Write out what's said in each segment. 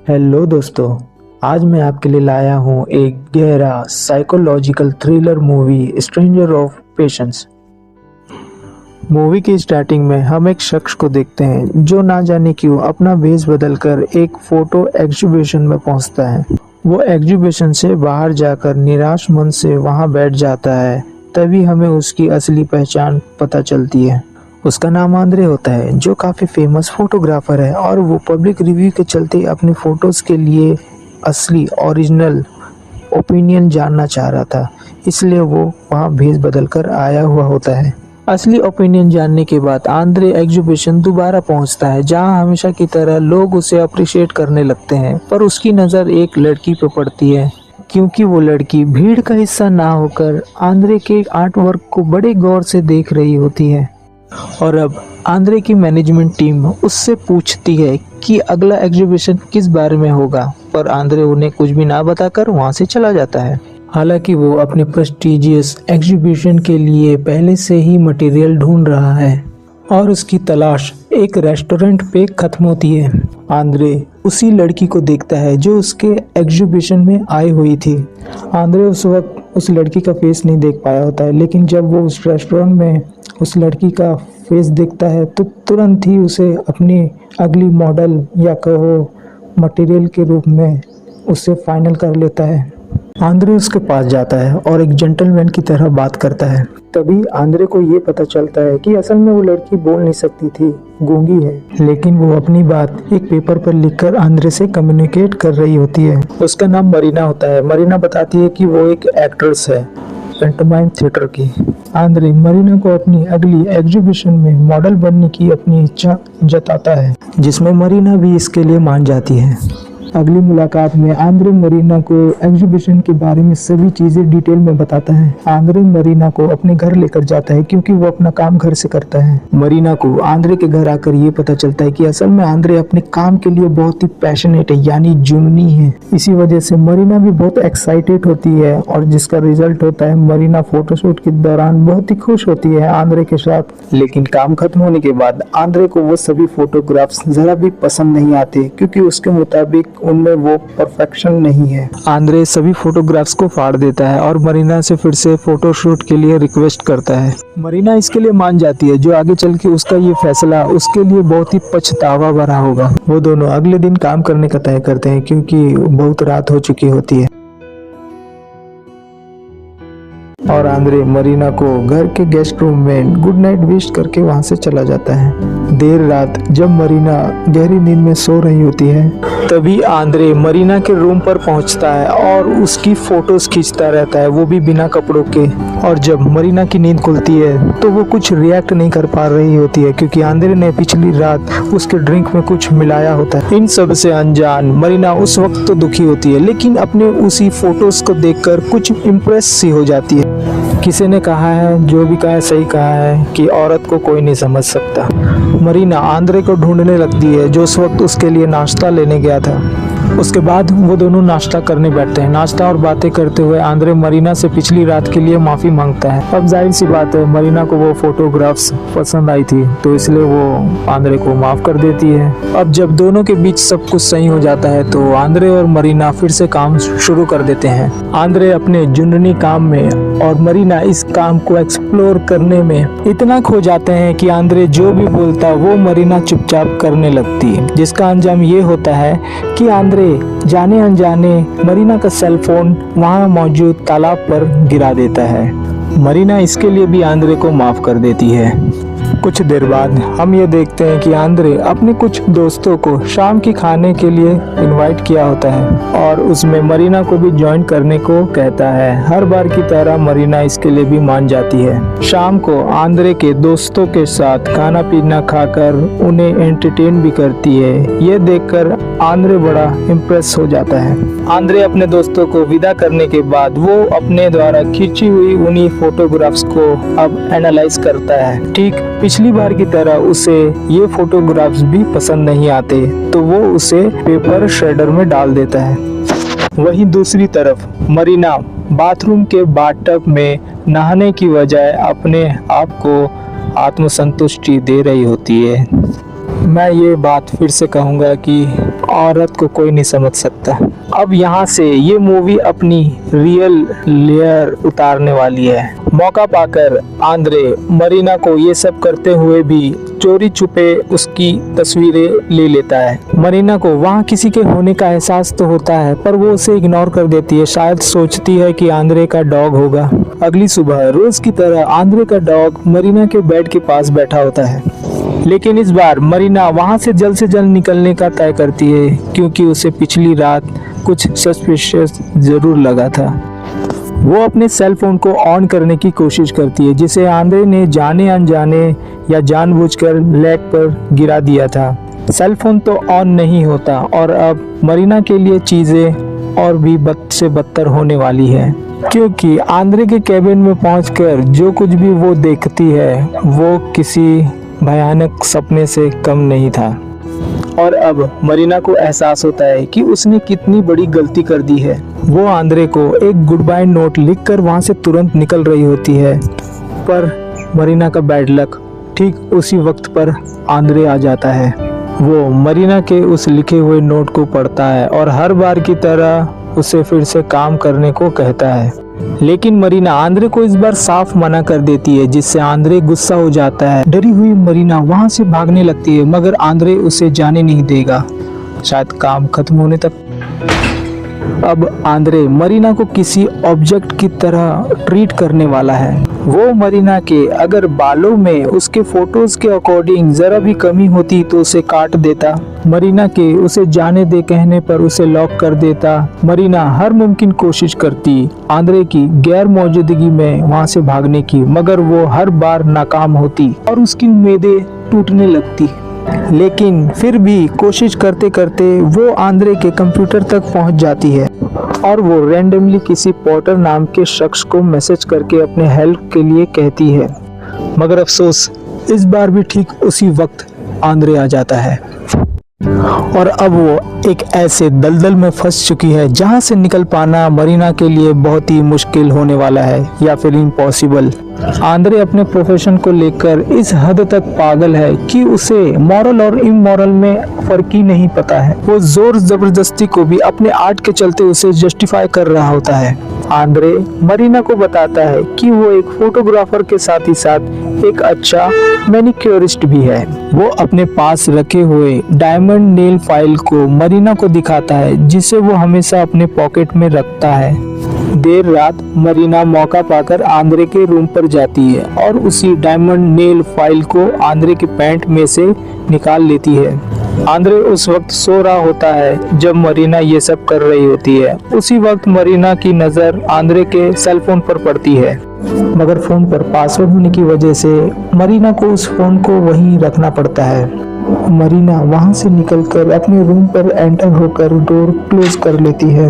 Hello दोस्तों, आज मैं आपके लिए लाया हूँ एक गहरा psychological thriller movie stranger of patience. Movie की स्टार्टिंग में हम एक शख्स को देखते हैं जो ना जाने क्यों अपना भेष बदलकर एक फोटो एग्जीबिशन में पहुंचता है। वो एग्जीबिशन से बाहर जाकर निराश मन से वहां बैठ जाता है। तभी हमें उसकी असली पहचान पता चलती है। उसका नाम आंद्रे होता है, जो काफ़ी फेमस फोटोग्राफर है और वो पब्लिक रिव्यू के चलते अपने फ़ोटोज़ के लिए असली ओरिजिनल ओपिनियन जानना चाह रहा था, इसलिए वो वहाँ भेष बदल कर आया हुआ होता है। असली ओपिनियन जानने के बाद आंद्रे एग्जीबिशन दोबारा पहुंचता है, जहां हमेशा की तरह लोग उसे अप्रिशिएट करने लगते हैं। पर उसकी नज़र एक लड़की पर पड़ती है, क्योंकि वो लड़की भीड़ का हिस्सा ना होकर आंद्रे के आर्ट वर्क को बड़े गौर से देख रही होती है। और अब आंद्रे की मैनेजमेंट टीम उससे पूछती है कि अगला एग्जीबिशन किस बारे में होगा, पर आंद्रे उन्हें कुछ भी ना बताकर वहां से चला जाता है। हालांकि वो अपने प्रेस्टिजियस एग्जीबिशन के लिए पहले से ही मटेरियल ढूंढ रहा है और उसकी तलाश एक रेस्टोरेंट पे खत्म होती है। आंद्रे उसी लड़की को देखता है जो उसके एग्जीबिशन में आई हुई थी। आंद्रे उस वक्त उस लड़की का फेस नहीं देख पाया होता है, लेकिन जब वो उस रेस्टोरेंट में उस लड़की का फेस देखता है तो तुरंत ही उसे अपनी अगली मॉडल या कहो मटेरियल के रूप में उसे फाइनल कर लेता है। आंद्रे उसके पास जाता है और एक जेंटलमैन की तरह बात करता है। तभी आंद्रे को ये पता चलता है कि असल में वो लड़की बोल नहीं सकती थी, गूंगी है, लेकिन वो अपनी बात एक पेपर पर लिखकर आंद्रे से कम्युनिकेट कर रही होती है। उसका नाम मरीना होता है। मरीना बताती है कि वो एक एक्ट्रेस है पैंटोमाइम थिएटर की। आंद्रे मरीना को अपनी अगली एग्जीबिशन में मॉडल बनने की अपनी इच्छा जताता है, जिसमें मरीना भी इसके लिए मान जाती है। अगली मुलाकात में आंद्रे मरीना को एग्जीबिशन के बारे में सभी चीजें डिटेल में बताता है। आंद्रे मरीना को अपने घर लेकर जाता है, क्योंकि वो अपना काम घर से करता है। मरीना को आंद्रे के घर आकर ये पता चलता है कि असल में आंद्रे अपने काम के लिए बहुत ही पैशनेट है, यानी जुनूनी है। इसी वजह से मरीना भी बहुत एक्साइटेड होती है और जिसका रिजल्ट होता है मरीना फोटोशूट के दौरान बहुत ही खुश होती है आंद्रे के साथ। लेकिन काम खत्म होने के बाद आंद्रे को वो सभी फोटोग्राफ्स जरा भी पसंद नहीं आते, क्योंकि उसके मुताबिक उनमें वो परफेक्शन नहीं है। आंद्रे सभी फोटोग्राफ्स को फाड़ देता है और मरीना से फिर से फोटोशूट के लिए रिक्वेस्ट करता है। मरीना इसके लिए मान जाती है, जो आगे चल के उसका ये फैसला उसके लिए बहुत ही पछतावा भरा होगा। वो दोनों अगले दिन काम करने का तय करते हैं, क्योंकि बहुत रात हो चुकी होती है। और आंद्रे मरीना को घर के गेस्ट रूम में गुड नाइट विश करके वहां से चला जाता है। देर रात जब मरीना गहरी नींद में सो रही होती है, तभी आंद्रे मरीना के रूम पर पहुंचता है और उसकी फोटोज खींचता रहता है, वो भी बिना कपड़ों के। और जब मरीना की नींद खुलती है तो वो कुछ रिएक्ट नहीं कर पा रही होती है, क्योंकि आंद्रे ने पिछली रात उसके ड्रिंक में कुछ मिलाया होता है। इन सब से अनजान मरीना उस वक्त तो दुखी होती है, लेकिन अपने उसी फोटोज को देखकर कुछ इम्प्रेस सी हो जाती है। किसी ने कहा है, जो भी कहा है सही कहा है, कि औरत को कोई नहीं समझ सकता। मरीना आंद्रे को ढूंढने लगती है, जो उस वक्त उसके लिए नाश्ता लेने गया था। उसके बाद वो दोनों नाश्ता करने बैठते हैं। नाश्ता और बातें करते हुए आंद्रे मरीना से पिछली रात के लिए माफ़ी मांगता है। अब जाहिर सी बात है, मरीना को वो फोटोग्राफ्स पसंद आई थी, तो इसलिए वो आंद्रे को माफ़ कर देती है। अब जब दोनों के बीच सब कुछ सही हो जाता है तो आंद्रे और मरीना फिर से काम शुरू कर देते हैं। आंद्रे अपने जुनूनी काम में और मरीना इस काम को एक्सप्लोर करने में इतना खो जाते हैं कि आंद्रे जो भी बोलता वो मरीना चुपचाप करने लगती है, जिसका अंजाम ये होता है कि आंद्रे जाने अनजाने मरीना का सेल फोन वहां मौजूद तालाब पर गिरा देता है। मरीना इसके लिए भी आंद्रे को माफ कर देती है। कुछ देर बाद हम ये देखते हैं कि आंद्रे अपने कुछ दोस्तों को शाम की खाने के लिए इनवाइट किया होता है और उसमें मरीना को भी ज्वाइन करने को कहता है। हर बार की तरह मरीना इसके लिए भी मान जाती है। शाम को आंद्रे के दोस्तों के साथ खाना पीना खाकर उन्हें एंटरटेन भी करती है। ये देखकर आंद्रे बड़ा इम्प्रेस हो जाता है। आंद्रे अपने दोस्तों को विदा करने के बाद वो अपने द्वारा खींची हुई उन्हीं फोटोग्राफ्स को अब एनालाइज करता है। ठीक पिछली बार की तरह उसे ये फोटोग्राफ्स भी पसंद नहीं आते, तो वो उसे पेपर श्रेडर में डाल देता है। वहीं दूसरी तरफ मरीना बाथरूम के बाथटब में नहाने की बजाय अपने आप को आत्मसंतुष्टि दे रही होती है। मैं ये बात फिर से कहूँगा कि औरत को कोई नहीं समझ सकता। अब यहाँ से ये मूवी अपनी रियल लेयर उतारने वाली है। मौका पाकर आंद्रे मरीना को ये सब करते हुए भी चोरी छुपे उसकी तस्वीरें ले लेता है। मरीना को वहाँ किसी के होने का एहसास तो होता है, पर वो उसे इग्नोर कर देती है। शायद सोचती है कि आंद्रे का डॉग होगा। अगली सुबह रोज की तरह आंद्रे का डॉग मरीना के बेड के पास बैठा होता है, लेकिन इस बार मरीना वहाँ से जल्द निकलने का तय करती है, क्योंकि उसे पिछली रात कुछ सस्पिशियस जरूर लगा था। वो अपने सेल फोन को ऑन करने की कोशिश करती है, जिसे आंद्रे ने जाने अनजाने या जानबूझकर लेग पर गिरा दिया था। सेल फोन तो ऑन नहीं होता और अब मरीना के लिए चीजें और भी बद से बदतर होने वाली है, क्योंकि आंद्रे के केबिन में पहुंचकर जो कुछ भी वो देखती है वो किसी भयानक सपने से कम नहीं था। और अब मरीना को एहसास होता है कि उसने कितनी बड़ी गलती कर दी है। वो आंद्रे को एक गुड बाय नोट लिखकर वहां से तुरंत निकल रही होती है, पर मरीना का बैड लक ठीक उसी वक्त पर आंद्रे आ जाता है। वो मरीना के उस लिखे हुए नोट को पढ़ता है और हर बार की तरह उसे फिर से काम करने को कहता है, लेकिन मरीना आंद्रे को इस बार साफ मना कर देती है, जिससे आंद्रे गुस्सा हो जाता है। डरी हुई मरीना वहां से भागने लगती है, मगर आंद्रे उसे जाने नहीं देगा, शायद काम खत्म होने तक। अब आंद्रे मरीना को किसी ऑब्जेक्ट की तरह ट्रीट करने वाला है। वो मरीना के अगर बालों में उसके फोटोज के अकॉर्डिंग जरा भी कमी होती तो उसे काट देता। मरीना के उसे जाने दे कहने पर उसे लॉक कर देता। मरीना हर मुमकिन कोशिश करती आंद्रे की गैर मौजूदगी में वहां से भागने की, मगर वो हर बार नाकाम होती और उसकी उम्मीदें टूटने लगती। लेकिन फिर भी कोशिश करते करते वो आंद्रे के कंप्यूटर तक पहुंच जाती है और वो रैंडमली किसी पॉटर नाम के शख्स को मैसेज करके अपने हेल्प के लिए कहती है, मगर अफसोस इस बार भी ठीक उसी वक्त आंद्रे आ जाता है और अब वो एक ऐसे दलदल में फंस चुकी है जहां से निकल पाना मरीना के लिए बहुत ही मुश्किल होने वाला है, या फिर इम्पॉसिबल। आंद्रे अपने प्रोफेशन को लेकर इस हद तक पागल है कि उसे मॉरल और इमोरल में फर्क ही नहीं पता है। वो जोर जबरदस्ती को भी अपने आर्ट के चलते उसे जस्टिफाई कर रहा होता है। आंद्रे मरीना को बताता है कि वो एक फोटोग्राफर के साथ ही साथ एक अच्छा मैनिक्योरिस्ट भी है। वो अपने पास रखे हुए डायमंड नेल फाइल को मरीना को दिखाता है, जिसे वो हमेशा अपने पॉकेट में रखता है। देर रात मरीना मौका पाकर आंद्रे के रूम पर जाती है और उसी डायमंड नेल फाइल को आंद्रे के पैंट में से निकाल लेती है। आंद्रे उस वक्त सो रहा होता है जब मरीना ये सब कर रही होती है। उसी वक्त मरीना की नजर आंद्रे के सेल फोन पर पड़ती है, मगर फोन पर पासवर्ड होने की वजह से मरीना को उस फोन को वहीं रखना पड़ता है। मरीना वहां से निकलकर अपने रूम पर एंटर होकर डोर क्लोज कर लेती है।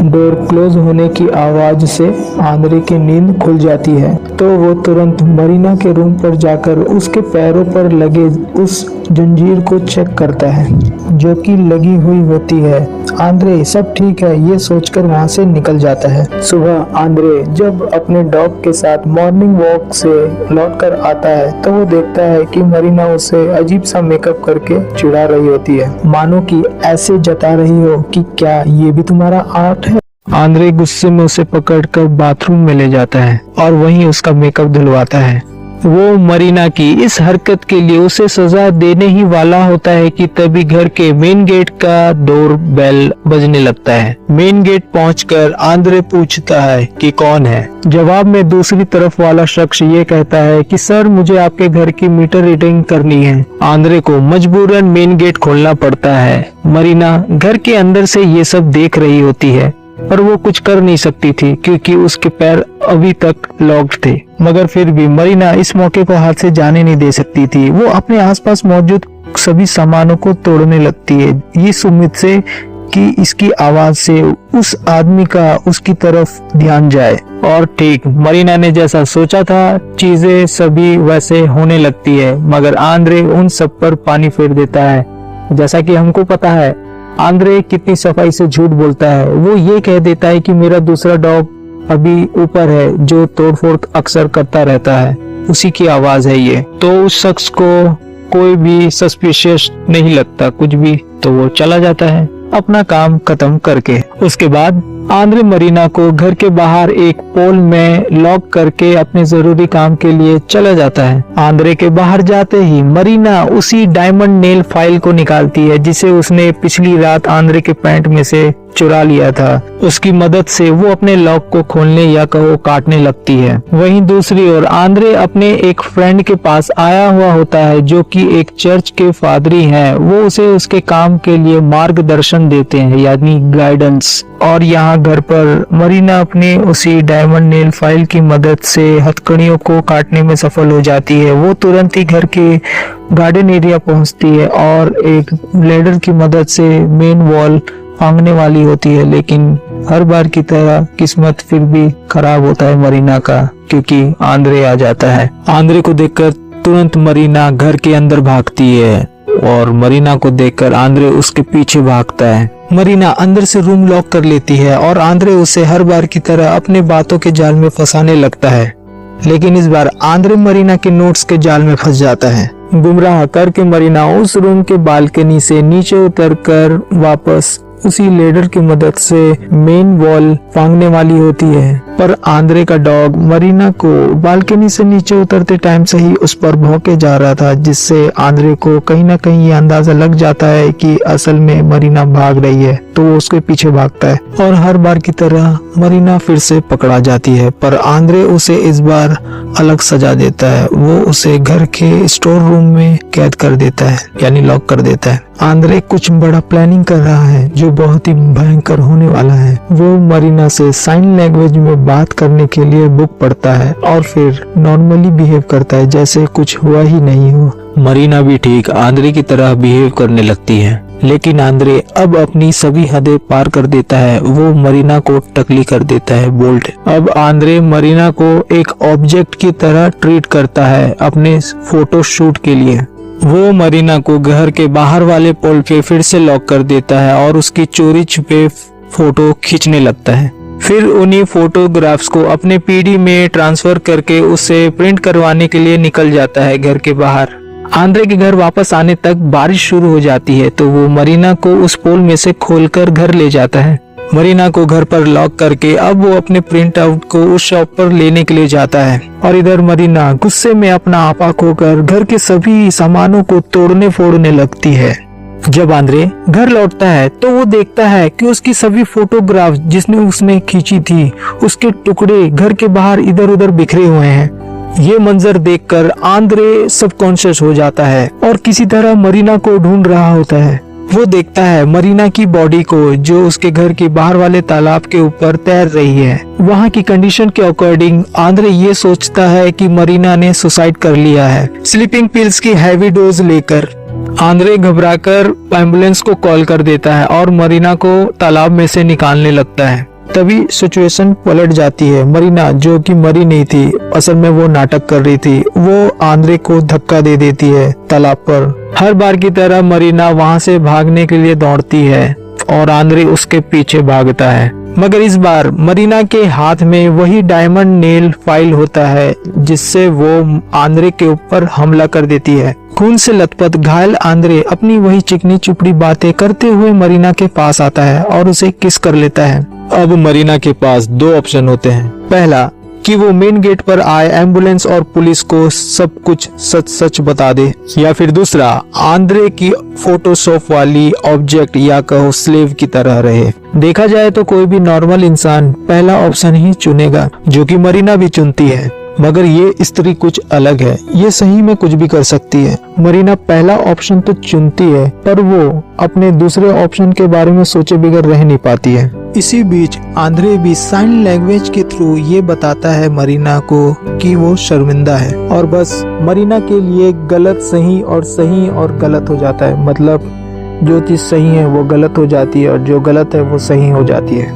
डोर क्लोज होने की आवाज से आंद्रे की नींद खुल जाती है, तो वो तुरंत मरीना के रूम पर जाकर उसके पैरों पर लगे उस जंजीर को चेक करता है, जो कि लगी हुई होती है। आंद्रे सब ठीक है ये सोचकर वहां से निकल जाता है। सुबह आंद्रे जब अपने डॉग के साथ मॉर्निंग वॉक से लौटकर आता है तो वो देखता है कि मरीना उसे अजीब सा मेकअप करके चिढ़ा रही होती है, मानो कि ऐसे जता रही हो कि क्या ये भी तुम्हारा आर्ट है। आंद्रे गुस्से में उसे पकड़कर बाथरूम में ले जाता है और वहीं उसका मेकअप धुलवाता है। वो मरीना की इस हरकत के लिए उसे सजा देने ही वाला होता है कि तभी घर के मेन गेट का डोर बेल बजने लगता है। मेन गेट पहुंचकर आंद्रे पूछता है कि कौन है। जवाब में दूसरी तरफ वाला शख्स ये कहता है कि सर मुझे आपके घर की मीटर रीडिंग करनी है। आंद्रे को मजबूरन मेन गेट खोलना पड़ता है। मरीना घर के अंदर से ये सब देख रही होती है, पर वो कुछ कर नहीं सकती थी क्योंकि उसके पैर अभी तक लॉक्ड थे। मगर फिर भी मरीना इस मौके को हाथ से जाने नहीं दे सकती थी। वो अपने आसपास मौजूद सभी सामानों को तोड़ने लगती है, इस उम्मीद से कि इसकी आवाज से उस आदमी का उसकी तरफ ध्यान जाए। और ठीक मरीना ने जैसा सोचा था चीजें सभी वैसे होने लगती है, मगर आंद्रे उन सब पर पानी फेर देता है। जैसा कि हमको पता है आंद्रे कितनी सफाई से झूठ बोलता है। वो ये कह देता है कि मेरा दूसरा डॉग अभी ऊपर है जो तोड़फोड़ अक्सर करता रहता है, उसी की आवाज है ये। तो उस शख्स को कोई भी सस्पिशियस नहीं लगता कुछ भी, तो वो चला जाता है अपना काम खत्म करके। उसके बाद आंद्रे मरीना को घर के बाहर एक पोल में लॉक करके अपने जरूरी काम के लिए चला जाता है। आंद्रे के बाहर जाते ही मरीना उसी डायमंड नेल फाइल को निकालती है जिसे उसने पिछली रात आंद्रे के पैंट में से चुरा लिया था। उसकी मदद से वो अपने लॉक को खोलने या कहो काटने लगती है। वहीं दूसरी ओर आंद्रे अपने एक फ्रेंड के पास आया हुआ होता है जो कि एक चर्च के फादरी हैं। वो उसे उसके काम के लिए मार्गदर्शन देते हैं यानी गाइडेंस। और यहाँ घर पर मरीना अपने उसी डायमंड नेल फाइल की मदद से हथकड़ियों को काटने में सफल हो जाती है। वो तुरंत ही घर के गार्डन एरिया पहुंचती है और एक लेडर की मदद से मेन वॉल फांगने वाली होती है, लेकिन हर बार की तरह किस्मत फिर भी खराब होता है मरीना का, क्योंकि आंद्रे आ जाता है। आंद्रे को देखकर तुरंत मरीना घर के अंदर भागती है और मरीना को देखकर आंद्रे उसके पीछे भागता है। मरीना अंदर से रूम लॉक कर लेती है और आंद्रे उसे हर बार की तरह अपने बातों के जाल में फंसाने लगता है, लेकिन इस बार आंद्रे मरीना के नोट्स के जाल में फंस जाता है। गुमराह करके मरीना उस रूम के बालकनी से नीचे उतरकर वापस उसी लेडर की मदद से मेन वॉल फांगने वाली होती है, पर आंद्रे का डॉग मरीना को बालकनी से नीचे उतरते टाइम से ही उस पर भौंके जा रहा था, जिससे आंद्रे को कहीं ना कहीं ये अंदाजा लग जाता है कि असल में मरीना भाग रही है, तो वो उसके पीछे भागता है और हर बार की तरह मरीना फिर से पकड़ा जाती है। पर आंद्रे उसे इस बार अलग सजा देता है। वो उसे घर के स्टोर रूम में कैद कर देता है यानी लॉक कर देता है। आंद्रे कुछ बड़ा प्लानिंग कर रहा है जो बहुत ही भयंकर होने वाला है। वो मरीना से साइन लैंग्वेज में बात करने के लिए बुक पढ़ता है और फिर नॉर्मली बिहेव करता है जैसे कुछ हुआ ही नहीं हो। मरीना भी ठीक आंद्रे की तरह बिहेव करने लगती है, लेकिन आंद्रे अब अपनी सभी हदें पार कर देता है। वो मरीना को टकली कर देता है, बोल्ट। अब आंद्रे मरीना को एक ऑब्जेक्ट की तरह ट्रीट करता है अपने फोटो शूट के लिए। वो मरीना को घर के बाहर वाले पोल पे फिर से लॉक कर देता है और उसकी चोरी छुपे फोटो खींचने लगता है। फिर उन्हीं फोटोग्राफ्स को अपने पीडी में ट्रांसफर करके उसे प्रिंट करवाने के लिए निकल जाता है घर के बाहर। आंद्रे के घर वापस आने तक बारिश शुरू हो जाती है, तो वो मरीना को उस पोल में से खोलकर घर ले जाता है। मरीना को घर पर लॉक करके अब वो अपने प्रिंट आउट को उस शॉप पर लेने के लिए जाता है और इधर मरीना गुस्से में अपना आपा खोकर घर के सभी सामानों को तोड़ने फोड़ने लगती है। जब आंद्रे घर लौटता है तो वो देखता है कि उसकी सभी फोटोग्राफ जिसने उसने खींची थी उसके टुकड़े घर के बाहर इधर उधर बिखरे हुए हैं। ये मंजर देखकर आंद्रे सबकॉन्शियस हो जाता है और किसी तरह मरीना को ढूंढ रहा होता है। वो देखता है मरीना की बॉडी को जो उसके घर के बाहर वाले तालाब के ऊपर तैर रही है। वहाँ की कंडीशन के अकॉर्डिंग आंद्रे ये सोचता है कि मरीना ने सुसाइड कर लिया है। स्लीपिंग पिल्स की हैवी डोज लेकर आंद्रे घबराकर एम्बुलेंस को कॉल कर देता है और मरीना को तालाब में से निकालने लगता है। तभी सिचुएशन पलट जाती है। मरीना जो कि मरी नहीं थी, असल में वो नाटक कर रही थी, वो आंद्रे को धक्का दे देती है तालाब पर। हर बार की तरह मरीना वहां से भागने के लिए दौड़ती है और आंद्रे उसके पीछे भागता है, मगर इस बार मरीना के हाथ में वही डायमंड नेल फाइल होता है जिससे वो आंद्रे के ऊपर हमला कर देती है। खून से लथपथ घायल आंद्रे अपनी वही चिकनी चुपड़ी बातें करते हुए मरीना के पास आता है और उसे किस कर लेता है। अब मरीना के पास दो ऑप्शन होते हैं। पहला कि वो मेन गेट पर आए एम्बुलेंस और पुलिस को सब कुछ सच सच बता दे, या फिर दूसरा आंद्रे की फोटोशॉप वाली ऑब्जेक्ट या कहो स्लेव की तरह रहे। देखा जाए तो कोई भी नॉर्मल इंसान पहला ऑप्शन ही चुनेगा, जो कि मरीना भी चुनती है, मगर ये स्त्री कुछ अलग है। ये सही में कुछ भी कर सकती है। मरीना पहला ऑप्शन तो चुनती है, पर वो अपने दूसरे ऑप्शन के बारे में सोचे बगैर रह नहीं पाती है। इसी बीच आंद्रे भी साइन लैंग्वेज के थ्रू ये बताता है मरीना को कि वो शर्मिंदा है, और बस मरीना के लिए गलत सही और गलत हो जाता है। मतलब जो चीज सही है वो गलत हो जाती है और जो गलत है वो सही हो जाती है।